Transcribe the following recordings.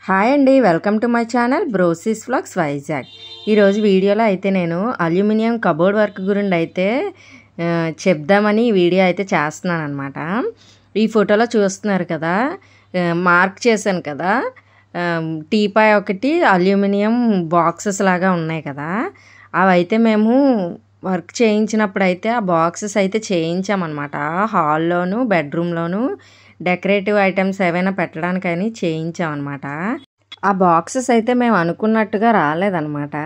Hi అండి, welcome to my channel బ్రోసిస్ vlogs Vizag. ఈరోజు వీడియోలో అయితే నేను అల్యూమినియం కబోర్డ్ వర్క్ గురించి అయితే చెప్దామని ఈ వీడియో అయితే చేస్తున్నాను అనమాట. ఈ ఫోటోలో చూస్తున్నారు కదా, మార్క్ చేశాను కదా, టీపాయ్ ఒకటి అల్యూమినియం బాక్సెస్ లాగా ఉన్నాయి కదా, అవి అయితే మేము వర్క్ చేయించినప్పుడు అయితే ఆ బాక్సెస్ అయితే చేయించామన్నమాట. హాల్లోను బెడ్రూమ్లోను డెకరేటివ్ ఐటమ్స్ ఏవైనా పెట్టడానికని చేయించామన్నమాట. ఆ బాక్సెస్ అయితే మేము అనుకున్నట్టుగా రాలేదన్నమాట.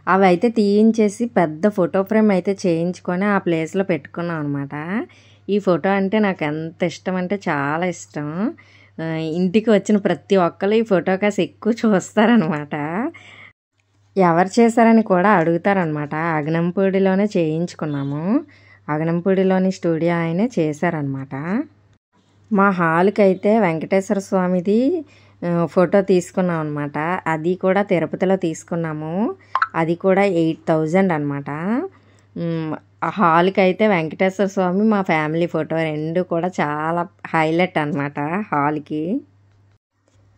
అవి అయితే తీయించేసి పెద్ద ఫోటో ఫ్రేమ్ అయితే చేయించుకొని ఆ ప్లేస్లో పెట్టుకున్నాం అనమాట. ఈ ఫోటో అంటే నాకు ఎంత ఇష్టం అంటే చాలా ఇష్టం. ఇంటికి వచ్చిన ప్రతి ఒక్కరు ఈ ఫోటో కాసి ఎక్కువ చూస్తారనమాట. ఎవరు చేశారని కూడా అడుగుతారనమాట. అగనంపూడిలోనే చేయించుకున్నాము. అగనంపూడిలోని స్టూడియో ఆయనే చేశారనమాట. మా హాల్కి అయితే వెంకటేశ్వర స్వామిది ఫోటో తీసుకున్నాం అనమాట. అది కూడా తిరుపతిలో తీసుకున్నాము. అది కూడా 8,000 అనమాట. ఆ హాల్కి అయితే వెంకటేశ్వర స్వామి మా ఫ్యామిలీ ఫోటో రెండు కూడా చాలా హైలైట్ అనమాట. హాల్కి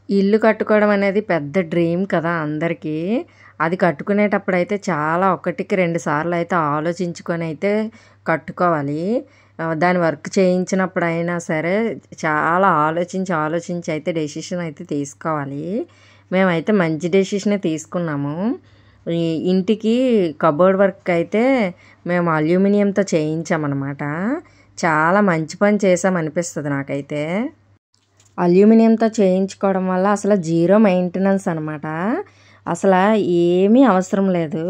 ఇల్లు కట్టుకోవడం అనేది పెద్ద డ్రీమ్ కదా అందరికీ. అది కట్టుకునేటప్పుడు అయితే చాలా ఒకటికి 2 సార్లు అయితే ఆలోచించుకొని అయితే కట్టుకోవాలి. దాని వర్క్ చేయించినప్పుడు అయినా సరే చాలా ఆలోచించి అయితే డెసిషన్ అయితే తీసుకోవాలి. మేమైతే మంచి డెసిషనే తీసుకున్నాము. ఈ ఇంటికి కబోర్డ్ వర్క్ అయితే మేము అల్యూమినియంతో చేయించామన్నమాట. చాలా మంచి పని చేసామనిపిస్తుంది నాకైతే. అల్యూమినియంతో చేయించుకోవడం వల్ల అసలు జీరో మెయింటెనెన్స్ అనమాట. అసలు ఏమీ అవసరం లేదు.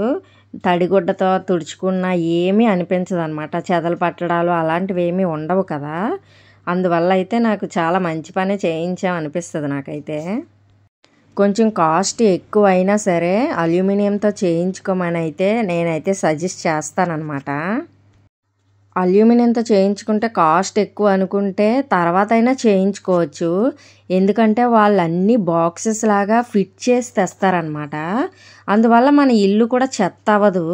తడిగుడ్డతో తుడుచుకున్నా ఏమీ అనిపించదు అనమాట. చెదలు పట్టడాలు అలాంటివి ఏమీ ఉండవు కదా. అందువల్ల అయితే నాకు చాలా మంచి పని చేయించామనిపిస్తుంది నాకైతే. కొంచెం కాస్ట్ ఎక్కువ అయినా సరే అల్యూమినియంతో చేయించుకోమని అయితే నేనైతే సజెస్ట్ చేస్తానన్నమాట. అల్యూమినియంతో చేయించుకుంటే కాస్ట్ ఎక్కువ అనుకుంటే తర్వాత అయినా చేయించుకోవచ్చు. ఎందుకంటే వాళ్ళు అన్ని బాక్సెస్ లాగా ఫిట్ చేసి తెస్తారనమాట. అందువల్ల మన ఇల్లు కూడా చెత్త అవ్వదు.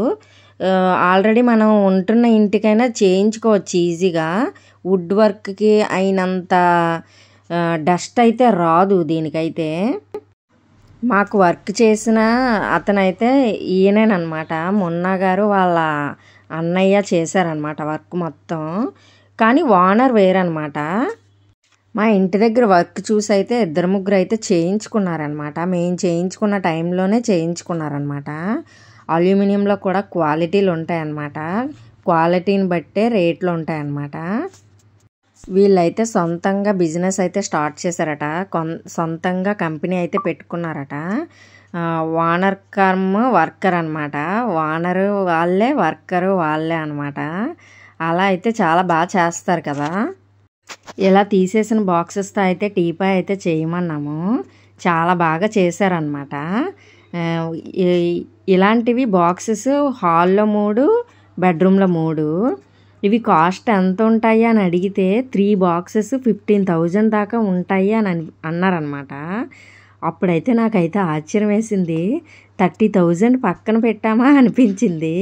ఆల్రెడీ మనం ఉంటున్న ఇంటికైనా చేయించుకోవచ్చు ఈజీగా. వుడ్ వర్క్కి అయినంత డస్ట్ అయితే రాదు దీనికైతే. మాకు వర్క్ చేసిన అతనైతే ఈయనేనమాట, మున్నా గారు వాళ్ళ అన్నయ్య చేశారనమాట వర్క్ మొత్తం. కానీ ఓనర్ వేరనమాట. మా ఇంటి దగ్గర వర్క్ చూసి అయితే 2-3 అయితే చేయించుకున్నారనమాట. మేము చేయించుకున్న టైంలోనే చేయించుకున్నారనమాట. అల్యూమినియంలో కూడా క్వాలిటీలు ఉంటాయన్నమాట. క్వాలిటీని బట్టే రేట్లు ఉంటాయన్నమాట. వీళ్ళైతే సొంతంగా బిజినెస్ అయితే స్టార్ట్ చేశారట. సొంతంగా కంపెనీ అయితే పెట్టుకున్నారట. ఓనర్ కమ్ వర్కర్ అనమాట. ఓనరు వాళ్ళే, వర్కరు వాళ్ళే అనమాట. అలా అయితే చాలా బాగా చేస్తారు కదా. ఇలా తీసేసిన బాక్సెస్తో అయితే టీపాయ్ అయితే చేయమన్నాము. చాలా బాగా చేశారనమాట. ఇలాంటివి బాక్సెస్ హాల్లో 3, బెడ్రూమ్లో 3. ఇవి కాస్ట్ ఎంత ఉంటాయి అని అడిగితే 3 బాక్సెస్ 15,000 దాకా ఉంటాయి అని అన్నారనమాట. అప్పుడైతే నాకైతే ఆశ్చర్యం వేసింది. 30,000 పక్కన పెట్టామా అనిపించింది.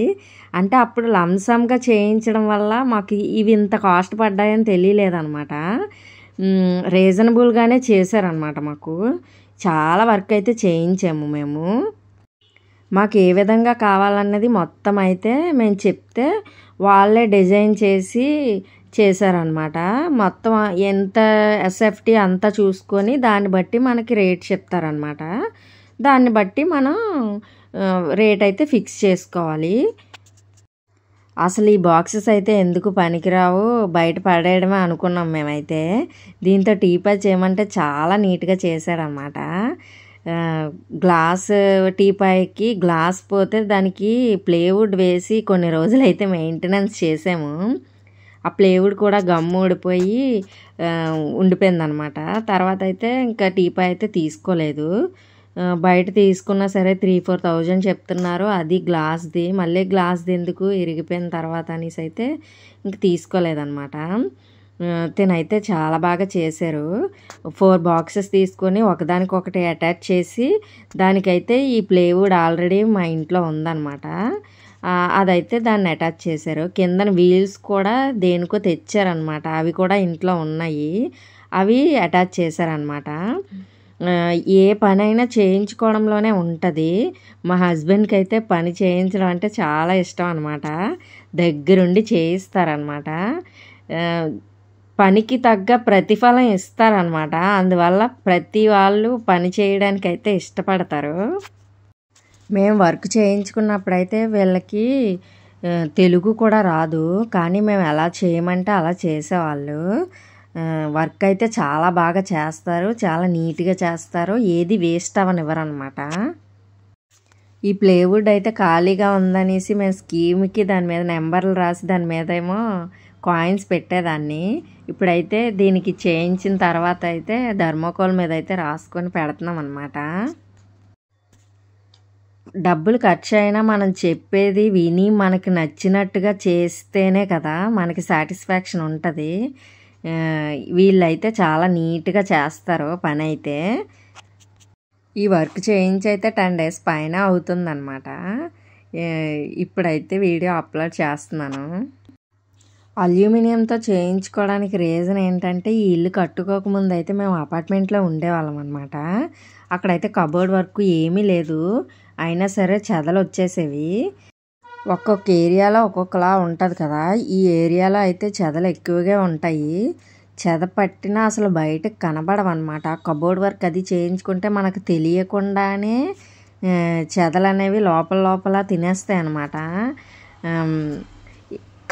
అంటే అప్పుడు లంసమ్గా చేయించడం వల్ల మాకు ఇవి ఇంత కాస్ట్ పడ్డాయని తెలియలేదనమాట. రీజనబుల్గానే చేశారనమాట. మాకు చాలా వర్క్ అయితే చేయించాము మేము. మాకు ఏ విధంగా కావాలన్నది మొత్తం అయితే మేము చెప్తే వాళ్ళే డిజైన్ చేసి చేశారనమాట. మొత్తం ఎంత ఎస్ఎఫ్టీ అంతా చూసుకొని దాన్ని బట్టి మనకి రేట్ చెప్తారనమాట. దాన్ని బట్టి మనం రేట్ అయితే ఫిక్స్ చేసుకోవాలి. అసలు ఈ బాక్సెస్ అయితే ఎందుకు పనికిరావు, బయట పడేయడమే అనుకున్నాం మేమైతే. దీంతో టీపాయ్ చేయమంటే చాలా నీట్గా చేశారనమాట. గ్లాస్ టీపాయ్కి గ్లాస్ పోతే దానికి ప్లేవుడ్ వేసి కొన్ని రోజులు అయితే మెయింటెనెన్స్ చేసాము. ఆ ప్లేవుడ్ కూడా గమ్ ఊడిపోయి ఉండిపోయిందనమాట. తర్వాత అయితే ఇంకా టీపాయ్ అయితే తీసుకోలేదు. బయట తీసుకున్నా సరే 3-4,000 చెప్తున్నారు. అది గ్లాస్ది. మళ్ళీ గ్లాస్ది ఎందుకు, ఇరిగిపోయిన తర్వాత అనేసి అయితే ఇంక తీసుకోలేదన్నమాట. తినైతే చాలా బాగా చేశారు. 4 బాక్సెస్ తీసుకొని ఒకదానికొకటి అటాచ్ చేసి దానికైతే ఈ ప్లేవుడ్ ఆల్రెడీ మా ఇంట్లో ఉందన్నమాట. అదైతే దాన్ని అటాచ్ చేశారు. కిందన వీల్స్ కూడా దేనికో తెచ్చారనమాట. అవి కూడా ఇంట్లో ఉన్నాయి. అవి అటాచ్ చేశారనమాట. ఏ పనైనా చేయించుకోవడంలోనే ఉంటుంది. మా హస్బెండ్కి అయితే పని చేయించడం అంటే చాలా ఇష్టం అనమాట. దగ్గరుండి చేయిస్తారనమాట. పనికి తగ్గ ప్రతిఫలం ఇస్తారనమాట. అందువల్ల ప్రతి వాళ్ళు పని చేయడానికైతే ఇష్టపడతారు. మేము వర్క్ చేయించుకున్నప్పుడైతే వీళ్ళకి తెలుగు కూడా రాదు. కానీ మేము ఎలా చేయమంటే అలా చేసేవాళ్ళు. వర్క్ అయితే చాలా బాగా చేస్తారు. చాలా నీట్గా చేస్తారు. ఏది వేస్ట్ అవ్వనివ్వరు అనమాట. ఈ ప్లేవుడ్ అయితే ఖాళీగా ఉందనేసి మేము స్కీమ్కి దాని మీద నెంబర్లు రాసి దాని మీద ఏమో కాయిన్స్ పెట్టేదాన్ని. ఇప్పుడైతే దీనికి చేయించిన తర్వాత అయితే థర్మోకోల్ మీద అయితే రాసుకొని పెడుతున్నాం అనమాట. డబ్బులు ఖర్చు అయినా మనం చెప్పేది విని మనకి నచ్చినట్టుగా చేస్తేనే కదా మనకి సాటిస్ఫాక్షన్ ఉంటుంది. వీళ్ళైతే చాలా నీట్గా చేస్తారు పని అయితే. ఈ వర్క్ చేయించి అయితే 10 days పైన అవుతుందన్నమాట. ఇప్పుడైతే వీడియో అప్లోడ్ చేస్తున్నాను. అల్యూమినియంతో చేయించుకోవడానికి రీజన్ ఏంటంటే ఈ ఇల్లు కట్టుకోకముందు అయితే మేము అపార్ట్మెంట్లో ఉండేవాళ్ళం అనమాట. అక్కడైతే కబోర్డ్ వర్క్ ఏమీ లేదు. అయినా సరే చెదలు వచ్చేసేవి. ఒక్కొక్క ఏరియాలో ఒక్కొక్కలా ఉంటుంది కదా. ఈ ఏరియాలో అయితే చెదలు ఎక్కువగా ఉంటాయి. చెద పట్టినా అసలు బయటకు కనబడవన్నమాట. కబోర్డ్ వర్క్ అది చేయించుకుంటే మనకు తెలియకుండానే చెదలు అనేవి లోపల తినేస్తాయి అన్నమాట.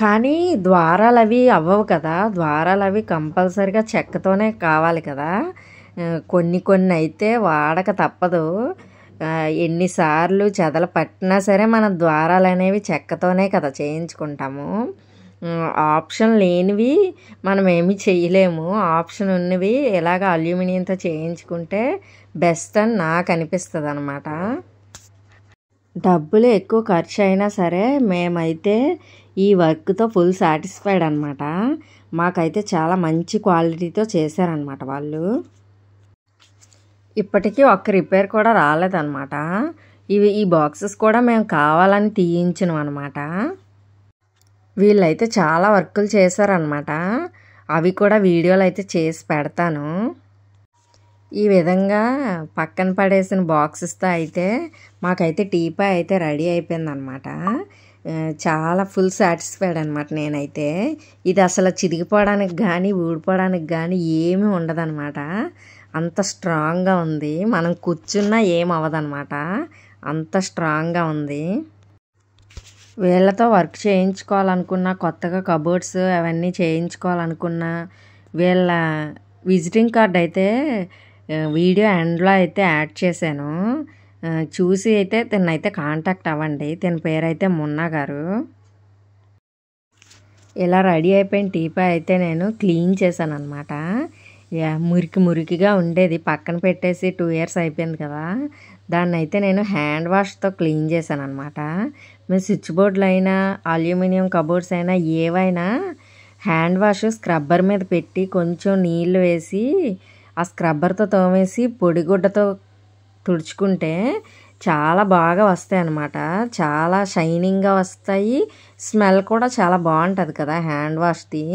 కానీ ద్వారాలు అవి అవ్వవు కదా. ద్వారాలు అవి కంపల్సరిగా చెక్కతోనే కావాలి కదా. కొన్ని అయితే వాడక తప్పదు. ఎన్నిసార్లు చెదలు పట్టినా సరే మన ద్వారాలు అనేవి చెక్కతోనే కదా చేయించుకుంటాము. ఆప్షన్ లేనివి మనం ఏమీ చేయలేము. ఆప్షన్ ఉన్నవి ఇలాగ అల్యూమినియంతో చేయించుకుంటే బెస్ట్ అని నాకు అనిపిస్తుంది అనమాట. డబ్బులు ఎక్కువ ఖర్చు అయినా సరే మేమైతే ఈ వర్క్తో ఫుల్ సాటిస్ఫైడ్ అనమాట. మాకైతే చాలా మంచి క్వాలిటీతో చేశారనమాట వాళ్ళు. ఇప్పటికీ ఒక్క రిపేర్ కూడా రాలేదన్నమాట. ఈ బాక్సెస్ కూడా మేము కావాలని తీయించినాం అనమాట. వీళ్ళైతే చాలా వర్కులు చేశారనమాట. అవి కూడా వీడియోలు అయితే చేసి పెడతాను. ఈ విధంగా పక్కన పడేసిన బాక్సెస్తో అయితే మాకైతే టీపాయ్ అయితే రెడీ అయిపోయిందనమాట. చాలా ఫుల్ సాటిస్ఫైడ్ అనమాట నేనైతే. ఇది అసలు చిరిగిపోవడానికి కానీ ఊడిపోవడానికి కానీ ఏమీ ఉండదన్నమాట. అంత స్ట్రాంగ్గా ఉంది. మనం కూర్చున్నా ఏం అవ్వదన్నమాట. అంత స్ట్రాంగ్గా ఉంది. వీళ్ళతో వర్క్ చేయించుకోవాలనుకున్న, కొత్తగా కబోర్డ్స్ అవన్నీ చేయించుకోవాలనుకున్న వీళ్ళ విజిటింగ్ కార్డ్ అయితే వీడియో ఎండ్లో అయితే యాడ్ చేశాను. చూసి అయితే తిన్నైతే కాంటాక్ట్ అవ్వండి. తిన పేరైతే మున్నా గారు. ఇలా రెడీ అయిపోయిన టీపాయ్ అయితే నేను క్లీన్ చేశాను అనమాట. మురికిగా ఉండేది. పక్కన పెట్టేసి 2 years అయిపోయింది కదా. దాన్ని అయితే నేను హ్యాండ్ వాష్తో క్లీన్ చేశాను అనమాట. మేము స్విచ్ బోర్డులు అయినా అల్యూమినియం కబోర్డ్స్ అయినా ఏవైనా హ్యాండ్ వాష్ స్క్రబ్బర్ మీద పెట్టి కొంచెం నీళ్ళు వేసి ఆ స్క్రబ్బర్తో తోమేసి పొడిగుడ్డతో తుడుచుకుంటే చాలా బాగా వస్తాయి అన్నమాట. చాలా షైనింగ్గా వస్తాయి. స్మెల్ కూడా చాలా బాగుంటుంది కదా హ్యాండ్ వాష్ది.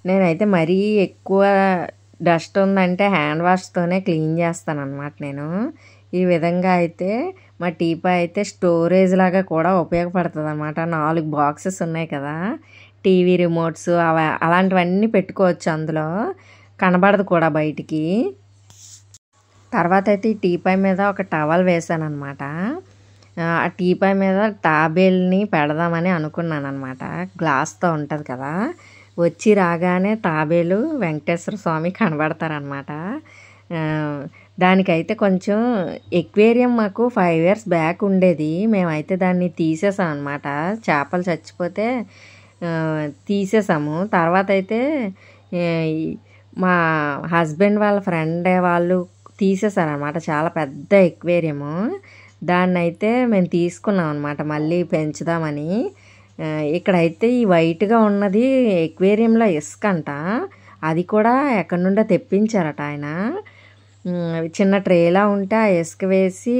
నేనైతే మరీ ఎక్కువ డస్ట్ ఉందంటే హ్యాండ్ వాష్తోనే క్లీన్ చేస్తాను అనమాట నేను. ఈ విధంగా అయితే మా టీపాయ్ అయితే స్టోరేజ్ లాగా కూడా ఉపయోగపడుతుంది అనమాట. 4 బాక్సెస్ ఉన్నాయి కదా. టీవీ రిమోట్స్ అలాంటివన్నీ పెట్టుకోవచ్చు అందులో. కనబడదు కూడా బయటికి. తర్వాత అయితే ఈ టీపాయ్ మీద ఒక టవల్ వేసాను అనమాట. ఆ టీపాయ్ మీద తాబేల్ని పెడదామని అనుకున్నాను అనమాట. గ్లాస్తో ఉంటుంది కదా. వచ్చి రాగానే తాబేలు వెంకటేశ్వర స్వామి కనబడతారనమాట. దానికైతే కొంచెం ఎక్వేరియం మాకు 5 years బ్యాక్ ఉండేది. మేమైతే దాన్ని తీసేసాం అనమాట. చేపలు చచ్చిపోతే తీసేసాము. తర్వాత అయితే మా హస్బెండ్ వాళ్ళ ఫ్రెండ్ వాళ్ళు తీసేసారనమాట. చాలా పెద్ద ఎక్వేరియము. దాన్ని అయితే మేము తీసుకున్నాం అనమాట మళ్ళీ పెంచుదామని. ఇక్కడైతే ఈ వైట్గా ఉన్నది ఎక్వేరియంలో ఇసుకంట. అది కూడా ఎక్కడి నుండో తెప్పించారట ఆయన. చిన్న ట్రేలా ఉంటే ఆ ఇసుక వేసి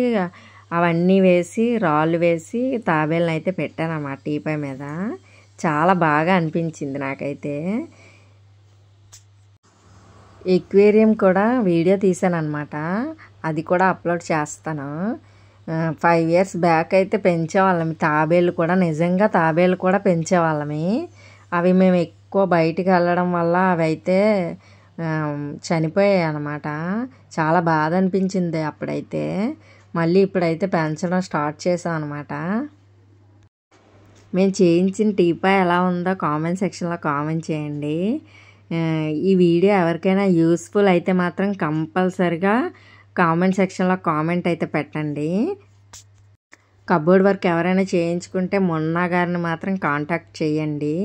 అవన్నీ వేసి రాళ్ళు వేసి తాబేలను అయితే పెట్టానన్నమాట టీపాయ్ మీద. చాలా బాగా అనిపించింది నాకైతే. ఎక్వేరియం కూడా వీడియో తీసాను అనమాట, అది కూడా అప్లోడ్ చేస్తాను. 5 years బ్యాక్ అయితే పెంచేవాళ్ళం తాబేళ్ళు కూడా, నిజంగా తాబేళ్ళు కూడా పెంచేవాళ్ళమి. అవి మేము ఎక్కువ బయటికి వెళ్ళడం వల్ల అవి అయితే చనిపోయాయి అన్నమాట. చాలా బాధ అనిపించింది అప్పుడైతే. మళ్ళీ ఇప్పుడైతే పెంచడం స్టార్ట్ చేసాం అనమాట. మేము చేయించిన టీపాయ్ ఎలా ఉందో కామెంట్ సెక్షన్లో కామెంట్ చేయండి. ఈ వీడియో ఎవరికైనా యూస్ఫుల్ అయితే మాత్రం కంపల్సరిగా కామెంట్ సెక్షన్లో కామెంట్ అయితే పెట్టండి. కబోర్డ్ వర్క్ ఎవరైనా చేయించుకుంటే మొన్నా గారిని మాత్రం కాంటాక్ట్ చేయండి,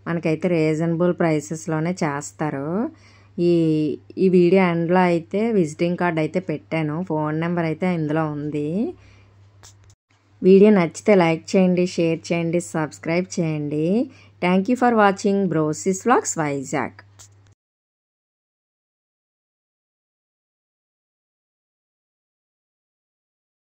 మనకైతే రీజనబుల్ ప్రైసెస్లోనే చేస్తారు. ఈ వీడియో ఎండ్లో అయితే విజిటింగ్ కార్డ్ అయితే పెట్టాను, ఫోన్ నెంబర్ అయితే ఇందులో ఉంది. వీడియో నచ్చితే లైక్ చేయండి, షేర్ చేయండి, సబ్స్క్రైబ్ చేయండి. Thank you for watching బ్రోసిస్ vlogs Vizag.